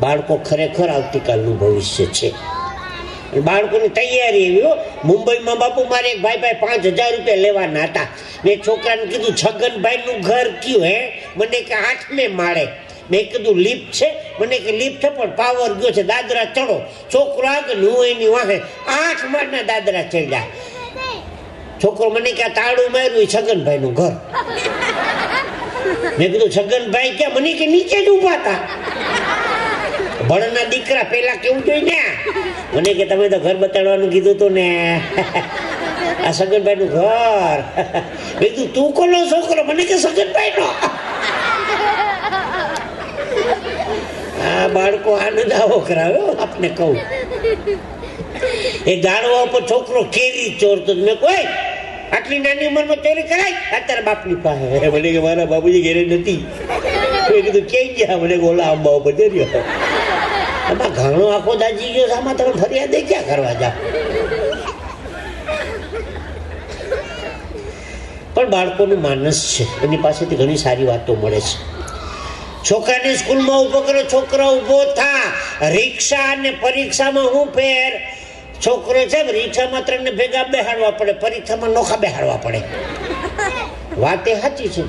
બાળકો ખરેખર આવતીકાલનું ભવિષ્ય છે. બાળકોની તૈયારી એવી. મુંબઈમાં બાપુ મારે એક ભાઈ 5,000 રૂપિયા લેવાના હતા. મેં છોકરાને કીધું છગનભાઈ નું ઘર કયું? હે, મને કે 8મે માળે. મેં કીધું લિફ્ટ છે? મને કે લિફ્ટ છે પણ પાવર ગયો છે, દાદરા ચડો. છોકરો આગળ, હું એની વાહે 8 માળના દાદરા ચડ્યા. છોકરો મને કે તાળું માર્યું, છગનભાઈ નું ઘર. મેં કીધું છગનભાઈ ક્યાં? મને કે નીચે જ ઉભા હતા. ભણના દીકરા પેલા કેવું જોઈ ને, મને કે તમે તો ઘર બતાડવાનું કીધું તું ને, આ સગનભાઈ નું ઘર. મેં કીધું તું કોનો છોકરો? મને કે સગનભાઈ નો. આ બાળકો આનંદ આવો કરાવે. આપને કહું, એ ગાળવા ઉપર છોકરો કેરી ચોરતો. મેં કોઈ આટલી નાની ઉંમરમાં ચોરી કરાય? અત્યારે બાપની પાસે. મને કે મારા બાપુજી ઘેરે નથી. મેં કીધું ક્યાં ગયા? મને ઓલા આંબા ઉપર રહ્યો. આમાં ઘણો આખો દાજી ગયો. આમાં તમે ફરિયાદ ક્યાં કરવા જાવ? પણ બાળકોનું માનસ છે, એની પાસેથી ઘણી સારી વાતો મળે છે. છોકરાને સ્કૂલમાં ઉભો કરો, છોકરો ઉભો થા. રિક્ષા અને પરીક્ષામાં હું ફેર? છોકરો છે રિક્ષામાં 3 ભેગા બેહાડવા પડે, પરીક્ષામાં નોખા બેહાડવા પડે. વાત એ સાચી છે.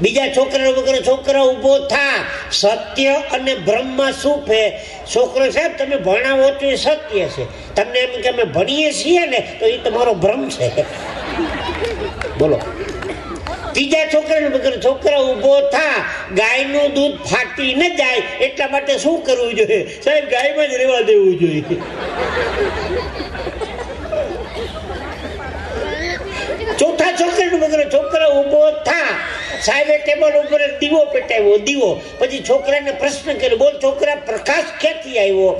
બીજા છોકરા ઉભો કરો, છોકરા ઉભો થા. સત્ય અને બ્રહ્મમાં શું ફેર? છોકરો સાહેબ તમે ભણાવો તો એ સત્ય છે, તમને એમ કે અમે ભણીએ છીએ ને તો એ તમારો ભ્રમ છે. બોલો. ત્રીજા છોકરાને ઉભો કરો, છોકરા ઉભો થા. ગાયનું દૂધ ફાટી ન જાય એટલા માટે શું કરવું જોઈએ? સાહેબ ગાયમાં જ રહેવા દેવું જોઈએ. ચોથા છોકરાને ઉભો કરો, છોકરા ઉભો થા. સાહેબે ટેબલ ઉપર દીવો પેટાવ્યો, દીવો. પછી છોકરાને પ્રશ્ન કર્યો, બોલ છોકરા પ્રકાશ ક્યાંથી આવ્યો?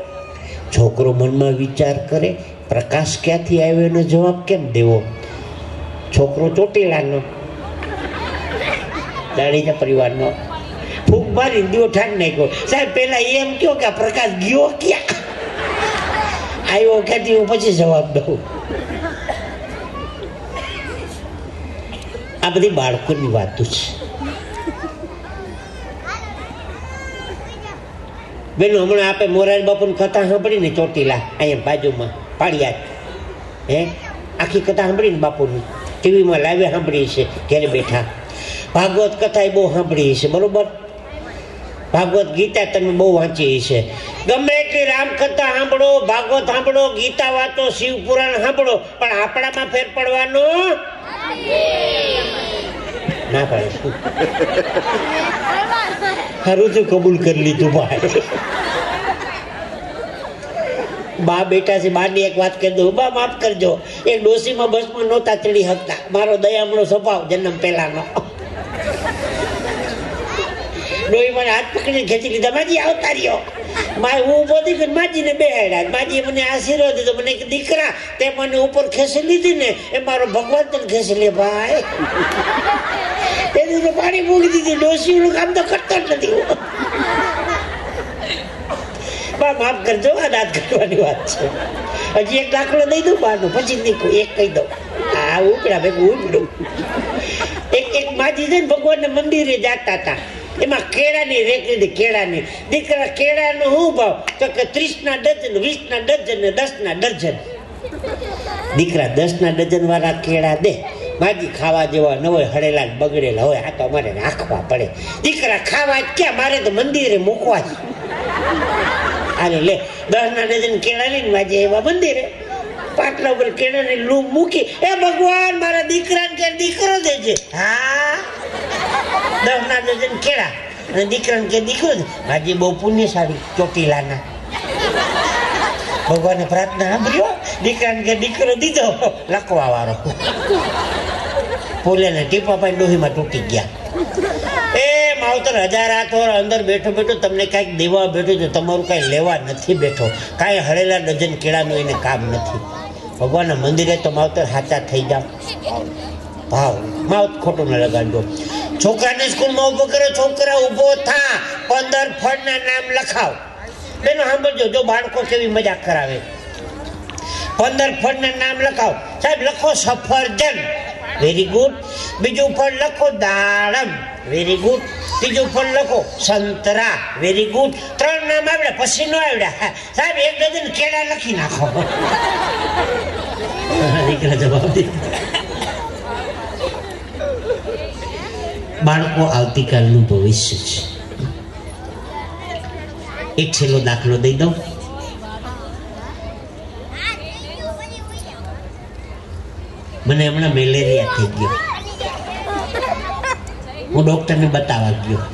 છોકરો મનમાં વિચાર કરે, પ્રકાશ ક્યાંથી આવ્યો એનો જવાબ કેમ દેવો? છોકરો ચોટીલાનો, જાડેજા પરિવારનો. ફૂંક મારી દીવો ઠાક નાખ્યો. સાહેબ પેલા એમ કહો કે આ પ્રકાશ ગયો ક્યાં? આવ્યો ક્યાંથી? હું પછી જવાબ દઉં. આ બધી બાળકોની વાતો છે. બેનો હમણાં આપે મોરારી બાપુની કથા સાંભળીને ચોટીલા અહીંયા બાજુમાં પાળિયાદ, હે આખી કથા સાંભળીને બાપુની ટીવીમાં લાઈવે સાંભળી છે ઘરે બેઠા. ભાગવત કથા એ બહુ સાંભળી છે, બરોબર. ભાગવત ગીતા તમે બહુ વાંચી છે. ગમે એટલી રામકથા સાંભળો, ભાગવત સાંભળો, ગીતા વાંચો, શિવ પુરાણ સાંભળો, પણ આપણામાં ફેર પડવાનો ના પડે. સારું તો કબૂલ કરી લીધું ભાઈ. બા બેટા છે, બાની એક વાત કરી દઉં. બા માફ કરજો, એક ડોસીમાં બસમાં નહોતા ચડી શકતા. મારો દયામણો સ્વભાવ જન્મ પહેલાનો. ડોઈ મને હાથ પકડીને ખેંચી લીધા. માજી આવતા રહ્યો. મારે હું ઉભો થઈ ગયો, માજીને બેહાડ્યા. માજીએ મને આશીર્વાદ દીધો. મને દીકરા તે મને ઉપર ખેંચી લીધી ને એ મારો ભગવાન તને ખેંચી લે ભાઈ. એ પાણી મૂકી દીધું. ડોસીનું કામ તો કરતો જ નથી. બા માફ કરજો, આ દાંત કાઢવાની વાત છે. હજી એક દાખલો દઈ દઉં બારનો, પછી નીકળું. એક કહી દઉં, આ ઉપડા ભેગું ઉપડું. એક માજી છે ને ભગવાનના મંદિરે જતા હતા. એમાં કેળાની રેકડી, કેળાની. દીકરા કેળાનો શું ભાવ? તો કે 30ના ડઝન, 20ના ડઝન ને 10ના ડઝન. દીકરા 10ના ડઝન વાળા કેળા દે. માજી ખાવા જેવા ન હોય, હળેલા બગડેલા હોય, આ તો અમારે રાખવા પડે. દીકરા ખાવા જ ક્યાં, મારે તો મંદિરે મૂકવા જ. અરે લે 10ના ડઝન કેળા લઈને માજી એવા મંદિરે પાટલા ઉપર કેળાની લૂમ મૂકી. એ ભગવાન મારા દીકરાને કે દીકરો દેજે. હા, 10ના ડઝન કેળા અને દીકરાને કે દીકરો દે. માજી બહુ પુણ્યશાળી ચોટીલાના. ભગવાને પ્રાર્થના સાંભળ્યો, દીકરાને કે દીકરો દીધો. લખવા વાળો ફૂલેને ટીપા પાઈ ડોહીમાં તૂટી ગયા. એ માવતર 1000 હાથ અંદર બેઠો બેઠો તમને કાંઈક દેવા બેઠો તો તમારું કાંઈ લેવા નથી બેઠો. કાંઈ હળેલા ડઝન કેળાનું એને કામ નથી. ભગવાનના મંદિરે તો માવતર સાચા થઈ જાવ. ભાવ માવત ખોટું ન લગાડજો. છોકરાને સ્કૂલમાં ઉભો કરો, છોકરા ઉભો થા. 15 ફળના નામ લખાવ. બેનો સાંભળજો, જો બાળકો કેવી મજાક કરાવે. 15 ફળના નામ લખાવ. સાહેબ લખો સફરજન, વેરી ગુડ. બીજું ફળ લખો દાડમ, વેરી ગુડ. ત્રીજું ફળ લખો સંતરા, વેરી ગુડ. 3 નામ આવડે પછી ન આવડ્યા સાહેબ 1 ડઝન કેળા લખી નાખો. દીકરા જવાબ દે. બાળકો આવતીકાલનું ભવિષ્ય છે. એક છેલ્લો દાખલો દઈ દઉં. મને હમણાં મેલેરિયા થઈ ગયો. હું ડોક્ટરને બતાવવા ગયો.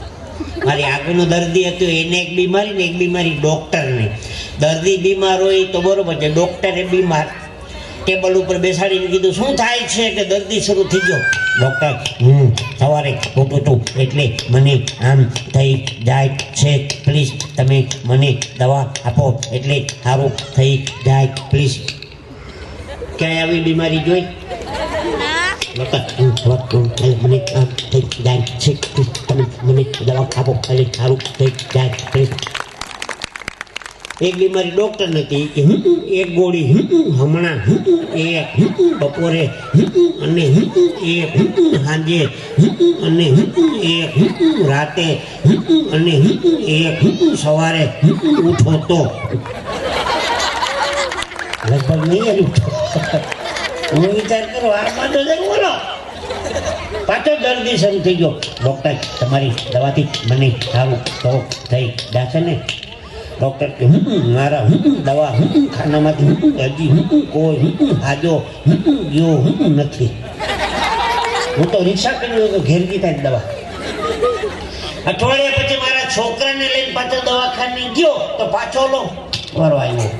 મારી આગળનો દર્દી હતો એને એક બીમારી ને એક બીમારી ડોક્ટરને. દર્દી બીમાર હોય તો બરોબર છે, ડોક્ટરે બીમાર. ટેબલ ઉપર બેસાડીને કીધું શું થાય છે કે દર્દી શરૂ થઈ ગયો. ડોક્ટર સવારે ઉઠું છું એટલે મને આમ થઈ જાય છે, પ્લીઝ તમે મને દવા આપો એટલે સારું થઈ જાય પ્લીઝ. ક્યાંય આવી બીમારી જોઈ? મને આમ થઈ જાય છે, તમે મને દવા આપો એટલે સારું થઈ જાય પ્લીઝ. એક બીમારી ડોક્ટર નથી કે એક ગોળી હમણાં એક બપોરે અને એક સાંજે અને એક રાતે અને એક સવારે ઉઠો તો લગભગ નહીં ઉઠો. હું વિચાર કરો આમાં તો બોલો પાછો દર્દી શરૂ થઈ ગયો. ડોક્ટર તમારી દવાથી મને સારું તો થઈ જશે ને? ડોક્ટર કે મારા દવા ખાનામાંથી હજી કોઈ હાજો ગયો નથી. હું તો રિક્ષા કરી ઘેર ગીતા દવા. અઠવાડિયા પછી મારા છોકરાને લઈને પાછો દવાખાને ગયો તો પાછો લો વારો આવ્યો.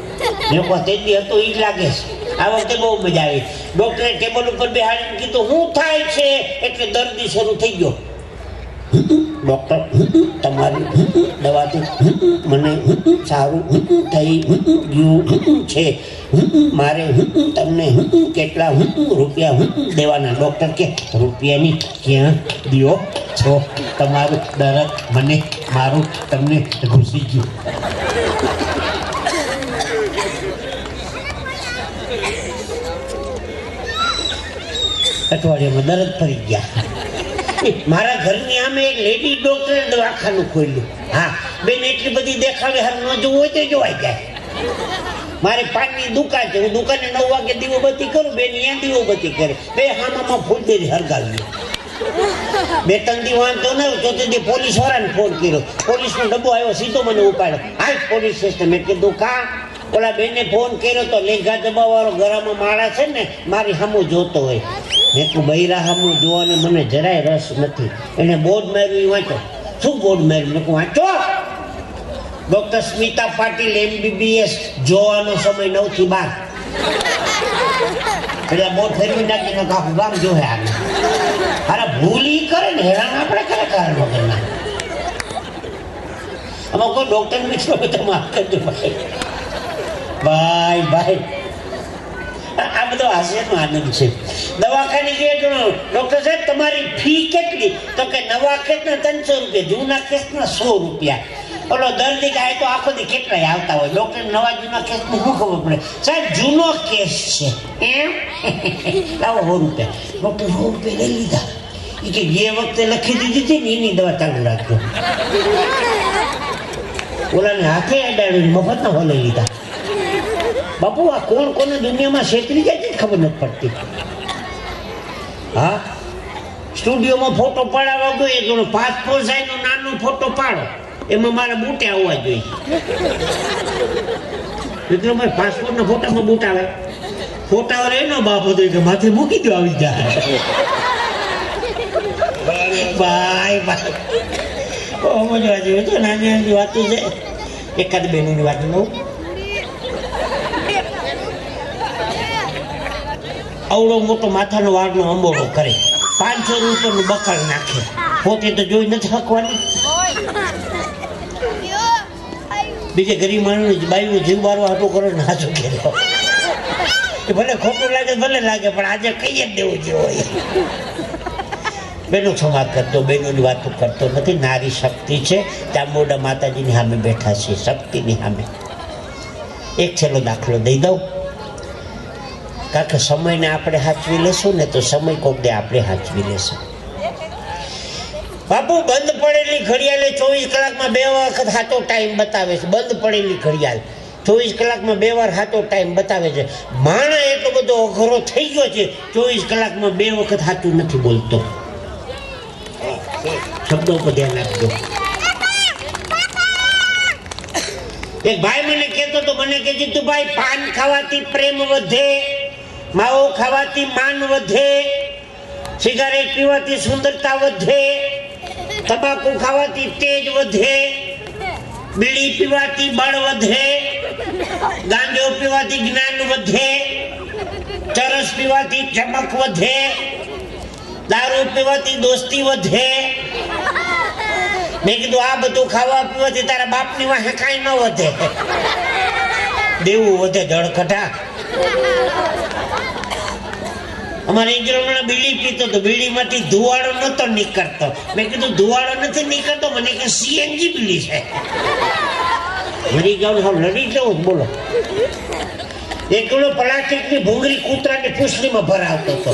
લોકો તેજી હતો એ જ લાગે છે. આ વખતે બહુ મજા આવી. ડોક્ટરે ટેબલ ઉપર બેહાડીને કીધું શું થાય છે એટલે દર્દી શરૂ થઈ ગયો. ડોક્ટર તમારી દવાથી મને સારું થઈ ગયું છે, મારે તમને કેટલા રૂપિયા દેવાના? ડોક્ટર કે રૂપિયાની ક્યાં દિયો છો, તમારું દર્દ મને મારું તમને ઘૂસી ગયું. અઠવાડિયામાં દર્દ ફરી ગયા. મારા ઘરની આમે એક લેડી ડોક્ટરે દવાખાનું ખોલ્યું. હા બેન એટલી બધી દેખાડે હાલ ન જોવું હોય તો જોવાઈ જાય. મારે પાનની દુકાન છે, હું દુકાને 9 વાગે દીવોબત્તી કરું, બેન અહીંયા દીવોબત્તી કરે. બે હામામાં ફૂલદેરી હરગાવી. 2-3 દી વાંધો ન આવ્યો, ચોથી દી પોલીસ વાળાને ફોન કર્યો. પોલીસનો ડબ્બો આવ્યો, સીધો મને ઉપાડ્યો. હાલ પોલીસ સ્ટેશન. મેં કીધું કા? ઓલા બેને ફોન કર્યો તો લેઘા દબાવાળો ગરામાં માળા છે ને મારી સામું જોતો હોય. મેં તું બૈરા સામું જોવાને મને જરાય રસ નથી. એને બોર્ડ માર્યું વાંચો. શું બોર્ડ માર્યું? મેં વાંચો. ડોક્ટર સ્મિતા પાટીલ MBBS, જોવાનો સમય 9 થી 12. એટલે બોર્ડ ફેરવી નાખીને આખું ગામ જોહે આને. અરે ભૂલી કરે ને હેરાન આપણે કરે કારણ વગરના. આમાં કોઈ ડોક્ટર મિત્રો તો માફ કરજો ભાઈ. ભાઈ આ બધો હાસ્યનો આનંદ છે. દવાખાને ગયો ડોક્ટર સાહેબ તમારી ફી કેટલી? તો કે નવા કેસના 300 રૂપિયા, જૂના કેસના 100 રૂપિયા. ઓલો દર્દી ગાય તો આખો દી કેટલાય આવતા હોય. ડોક્ટર નવા જૂના કેસની શું ખબર પડે? સાહેબ જૂનો કેસ છે એમ લાવો 100 રૂપિયા. ડોક્ટર 100 રૂપિયા લઈ લીધા. એ કે જે વખતે લખી દીધી હતી ને એની દવા ચાલુ રાખજો. ઓલાને હાથે અડાડીને મફતના હો લઈ લીધા. બાપુ આ કોણ કોને દુનિયામાં છેતરી જાય છે ખબર નથી પડતી. હા સ્ટુડિયોમાં ફોટો પાડવા ગયો એક જણો પાસપોર્ટ સાઈઝનો નાનો ફોટો પાડો, એમાં મારા બૂટે આવવા જોઈએ. મિત્રો મારે પાસપોર્ટના ફોટામાં બૂટ આવે. ફોટા વાળો એનો બાપ હતો કે માથે મૂકી દો આવી જાય. ભાઈ બહુ મજા જેવું છે. નાની નાની વાતો છે. એકાદ બહેનોની વાત લઉં. અવડો મોટો માથાનો વાળનો અંબોળો કરે, 500 રૂપિયાનું બકાલ નાખે, પોતે તો જોઈ નથી શકવાની. બીજે ગરીબ માણસ બાઈનું જીવ બારવા હાટો કરો ને હાચો કર્યો. એ ભલે ખોટું લાગે ભલે લાગે, પણ આજે કઈ જ દેવું જેવો હોય. બેનો સંવાદ કરતો, બહેનોની વાતો કરતો નથી. નારી શક્તિ છે. ચામુંડા માતાજીની સામે બેઠા છે, શક્તિની સામે. એક છેલ્લો દાખલો દઈ દઉં. કારણ કે સમયને આપણે સાચવી લેશું ને તો સમય કોક દે આપણે સાચવી લેશું. બાપુ બંધ પડેલી ઘડિયાળે 24 કલાકમાં 2 વખત સાચો ટાઈમ બતાવે છે. બંધ પડેલી ઘડિયાળ 24 કલાકમાં 2 વાર સાચો ટાઈમ બતાવે છે. માણસ એટલો બધો અઘરો થઈ ગયો છે, 24 કલાકમાં 2 વખત સાચું નથી બોલતો. શબ્દો પર ધ્યાન આપજો. એક ભાઈ મને કહેતો તો, મને કહે તું ભાઈ, પાન ખાવાથી પ્રેમ વધે, માવો ખાવાથી માન વધે, સિગારેટ પીવાથી સુંદરતા વધે, તમાકુ ખાવાથી તેજ વધે, બીડી પીવાથી બળ વધે, ગાંજો પીવાથી જ્ઞાન વધે, ચરસ પીવાથી ચમક વધે, દારૂ પીવાથી દોસ્તી વધે. મેં કીધું આ બધું ખાવા પીવાથી તારા બાપની વાહે કાંઈ ન વધે, દેવું વધે ધડકટા. અમારે ઇન્દ્રમાં બીડી પીતો તો બીડીમાંથી ધુવાડો નતો નીકળતો. મેં કીધું ધુવાડો નથી નીકળતો, મને કે સીએનજી બીડી છે. મરી ગયો લડી જવું. બોલો, એકલો પ્લાસ્ટિકની ભૂંગળી કૂતરાની પૂંછડીમાં ભરાવતો હતો.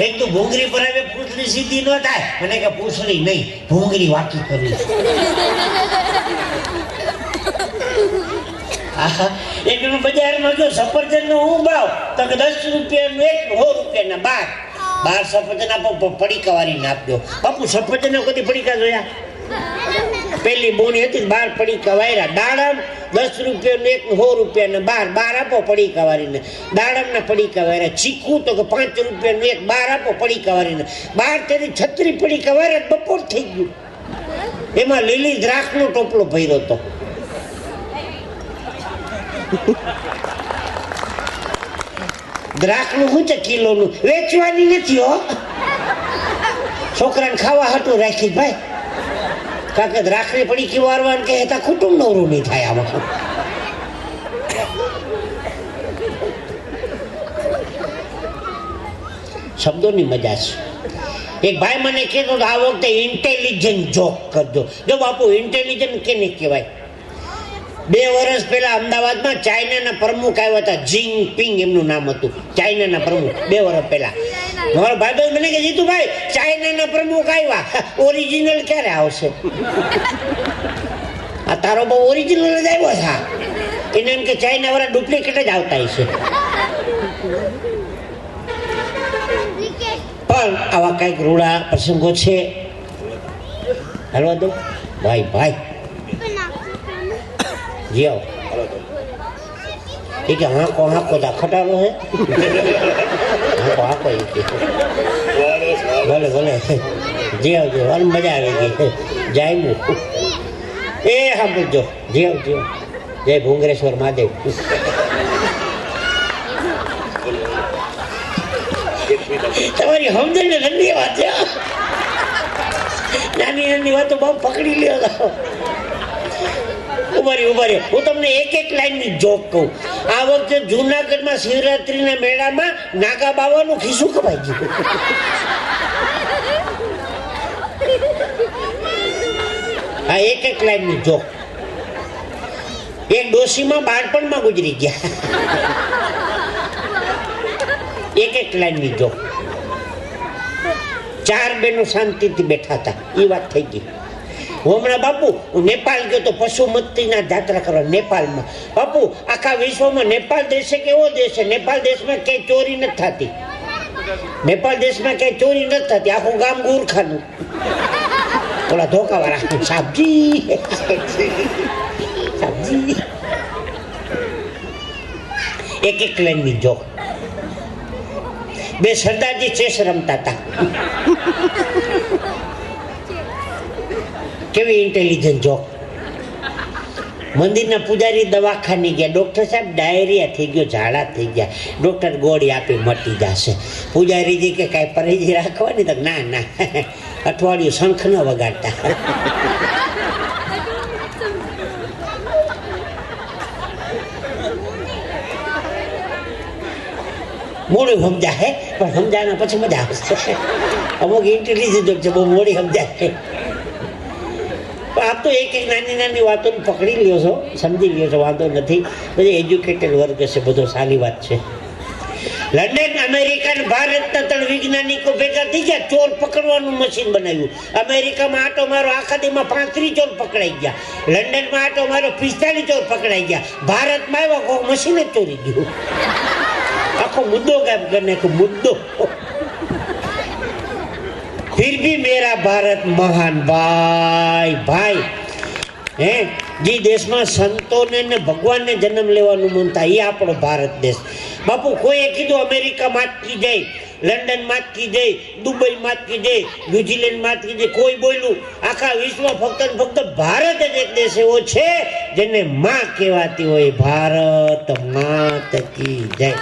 એક તો ભૂંગળી ભરાવે પૂંછડી સીધી ન થાય, મને કે પૂંછડી નહીં, ભૂંગળી વાકી કરવી. એક બજારમાં જો સફરજન નો હું ભાવ તો કે 10 રૂપિયાનું 1, 100 રૂપિયાના 12 સફરજન આપો, પડીકા વાળીને આપજો. બાપુ સફરજન કદી પડીકા જોયા? પેલી બોની હતી 12 પડીકા વાયરા. દાડમ 10 રૂપિયાનું 1, 100 રૂપિયાના 12 આપો પડીકા વાળીને. દાડમના પડીકા વાયરા. ચીકુ તો કે 5 રૂપિયાનું 1, 12 આપો પડીકા વાળીને. 12 તેથી 36 પડીકા વાયરા. બપોર થઈ ગયું. એમાં લીલી દ્રાક્ષનો ટોપલો ભર્યો હતો. દ્રાક્ષનું શું છે કિલોનું? વેચવાની નથી હો, છોકરાને ખાવા હાટું રાખી ભાઈ. કારણ કે દ્રાક્ષની પડી વારવાનું કે હતા કુટુંબ નવરું નહીં થાય આમાં. શબ્દોની મજા છે. એક ભાઈ મને કીધું આ વખતે ઇન્ટેલિજન્ટ જોક કરજો. જો બાપુ ઇન્ટેલિજન્ટ કેને કહેવાય? 2 વર્ષ પહેલા અમદાવાદમાં ચાઇનાના પ્રમુખ આવ્યા હતા. જિંગપિંગ એમનું નામ હતું, ચાઇનાના પ્રમુખ. 2 વર્ષ પહેલા મારો ભાઈ મને કે જીતુભાઈ ચાઇનાના પ્રમુખ આવ્યા, ઓરિજિનલ ક્યારે આવશે? આ તારો બહુ ઓરિજિનલ જ આવ્યો છે. એને એમ કે ચાઇના વાળા ડુપ્લિકેટ જ આવતા હશે. પણ આવા કઈક રૂડા પ્રસંગો છે. હાલવા દો ભાઈ. ભાઈ જી આવો. એ કે હાંકો દા ખટારો હે. હાંકો ભલે ભલે જી આવજો. અને મજા આવી ગઈ. જાય એ સાંભળજો. જી આવજો. જય ભૂંગરેશ્વર મહાદેવ. તમારી સમજણ ને ઠંડી વાત છે. નાની નાની વાતો બહુ પકડી લ્યો. ઉભારી હું તમને એક લાઈનની જોક કહું. આ વખતે જુનાગઢમાં શિવરાત્રીના મેળામાં નાગા બાવાનું ખિસ્સું કપાઈ ગયું. આ એક લાઈનની જોક. એક ડોશીમાં બાળપણમાં ગુજરી ગયા. એક લાઈનની જોક. 4 બહેનો શાંતિથી બેઠા હતા. એ વાત થઈ ગઈ. હું હમણાં બાપુ નેપાળ ગયો તો પશુમતીના જાત્રા કરવા. નેપાળમાં બાપુ આખા વિશ્વમાં નેપાળ દેશ એક એવો દેશ છે, નેપાળ દેશમાં ક્યાંય ચોરી નથી થતી. નેપાળ દેશમાં ક્યાંય ચોરી નથી થતી. આખું ગામ ગુરખાનું. ઓલા ધોકાવાળા સાબજી. એક લાઈનની જોક. 2 સરદારજી ચેસ રમતા હતા. કેવી ઇન્ટેલિજન્ટ જોક. મંદિરના પૂજારી દવાખાને ગયા. ડોક્ટર સાહેબ ડાયરિયા થઈ ગયો, ઝાડા થઈ ગયા. ડોક્ટર ગોળી આપી મટી જશે. પૂજારીજી કે કાંઈ પરેજી રાખવાની? તો ના અઠવાડિયું શંખ ન વગાડતા. મોડું સમજાય પણ સમજાના પછી મજા આવશે. અમુક ઇન્ટેલિજન્ટ છે, બહુ મોડી સમજાય. આપ તો એક નાની વાતો પકડી લ્યો છો, સમજી લ્યો છો, વાંધો નથી. પછી એજ્યુકેટેડ વર્ગ છે, બધો સારી વાત છે. લંડન અમેરિકા ને ભારતના 3 વૈજ્ઞાનિકો ભેગા થઈ ગયા, ચોર પકડવાનું મશીન બનાવ્યું. અમેરિકામાં આટો મારો આખા દીમાં 35 ચોર પકડાઈ ગયા, લંડનમાં આટો મારો 45 ચોર પકડાઈ ગયા, ભારતમાં આવ્યા કોઈ મશીન જ ચોરી ગયું. આખો મુદ્દો ગાયબ કરી નાખ્યો, મુદ્દો. फिर भी मेरा भारत महान भाई भाई હે જે દેશમાં સંતોને ને ભગવાનને જન્મ લેવાનું મન થાય એ આપણો ભારત દેશ. બાપુ કોઈએ કીધું અમેરિકા માતકી જાય, લંડન માતકી જાય, દુબઈ માતકી જાય, ન્યુઝીલેન્ડ માતકી જાય, કોઈ બોલ્યું? આખા વિશ્વમાં ફક્ત ને ફક્ત ભારત જ એક દેશ એવો છે જેને માં કહેવાતી હોય. ભારત માત કી જય.